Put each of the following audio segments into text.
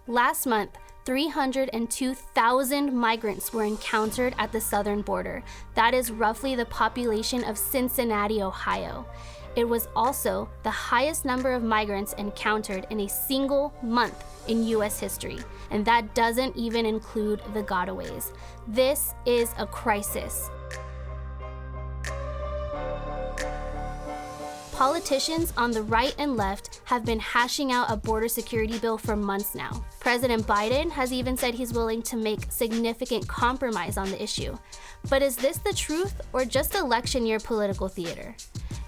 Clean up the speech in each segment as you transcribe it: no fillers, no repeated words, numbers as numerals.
Last month, 302,000 migrants were encountered at the southern border. That is roughly the population of Cincinnati, Ohio. It was also the highest number of migrants encountered in a single month in U.S. history, and that doesn't even include the gotaways. This is a crisis. Politicians on the right and left have been hashing out a border security bill for months now. President Biden has even said he's willing to make significant compromise on the issue. But is this the truth or just election year political theater?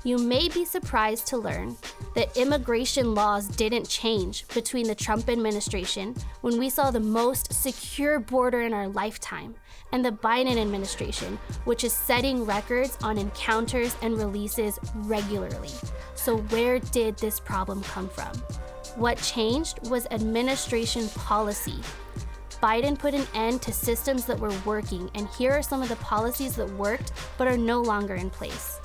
You may be surprised to learn that immigration laws didn't change between the Trump administration, when we saw the most secure border in our lifetime, and the Biden administration, which is setting records on encounters and releases regularly. So where did this problem come from? What changed was administration policy. Biden put an end to systems that were working, and here are some of the policies that worked but are no longer in place.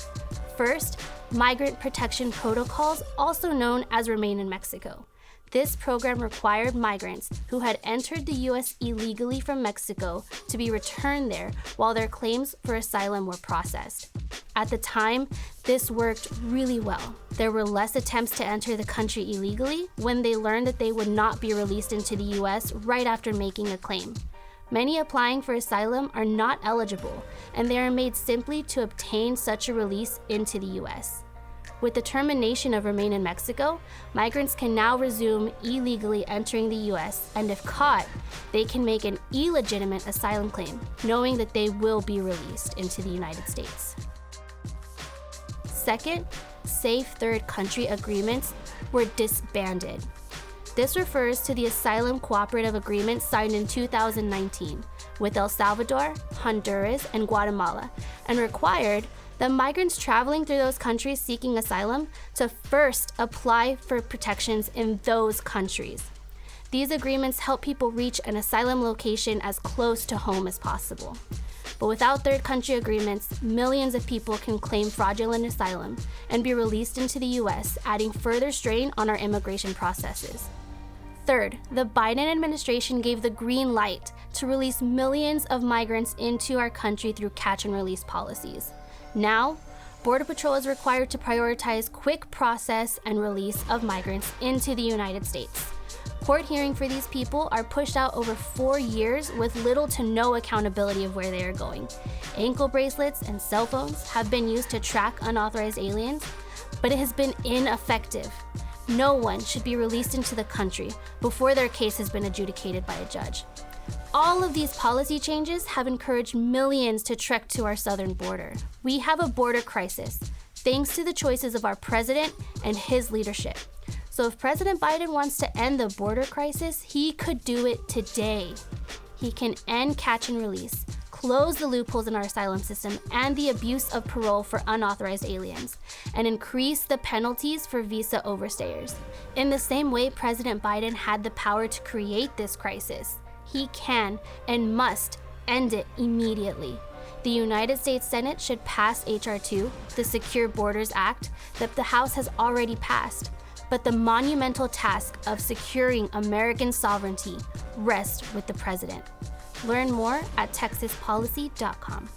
First, migrant protection protocols, also known as Remain in Mexico. This program required migrants who had entered the U.S. illegally from Mexico to be returned there while their claims for asylum were processed. At the time, this worked really well. There were less attempts to enter the country illegally when they learned that they would not be released into the U.S. right after making a claim. Many applying for asylum are not eligible, and they are made simply to obtain such a release into the U.S. With the termination of Remain in Mexico, migrants can now resume illegally entering the U.S., and if caught, they can make an illegitimate asylum claim, knowing that they will be released into the United States. Second, safe third country agreements were disbanded. This refers to the asylum cooperative agreement signed in 2019 with El Salvador, Honduras, and Guatemala, and required that migrants traveling through those countries seeking asylum to first apply for protections in those countries. These agreements help people reach an asylum location as close to home as possible. But without third country agreements, millions of people can claim fraudulent asylum and be released into the U.S., adding further strain on our immigration processes. Third, the Biden administration gave the green light to release millions of migrants into our country through catch and release policies. Now, Border Patrol is required to prioritize quick process and release of migrants into the United States. Court hearings for these people are pushed out over 4 years with little to no accountability of where they are going. Ankle bracelets and cell phones have been used to track unauthorized aliens, but it has been ineffective. No one should be released into the country before their case has been adjudicated by a judge. All of these policy changes have encouraged millions to trek to our southern border. We have a border crisis, thanks to the choices of our president and his leadership. So if President Biden wants to end the border crisis, he could do it today. He can end catch and release, close the loopholes in our asylum system and the abuse of parole for unauthorized aliens, and increase the penalties for visa overstayers. In the same way President Biden had the power to create this crisis, he can and must end it immediately. The United States Senate should pass H.R. 2, the Secure Borders Act, that the House has already passed. But the monumental task of securing American sovereignty rests with the president. Learn more at texaspolicy.com.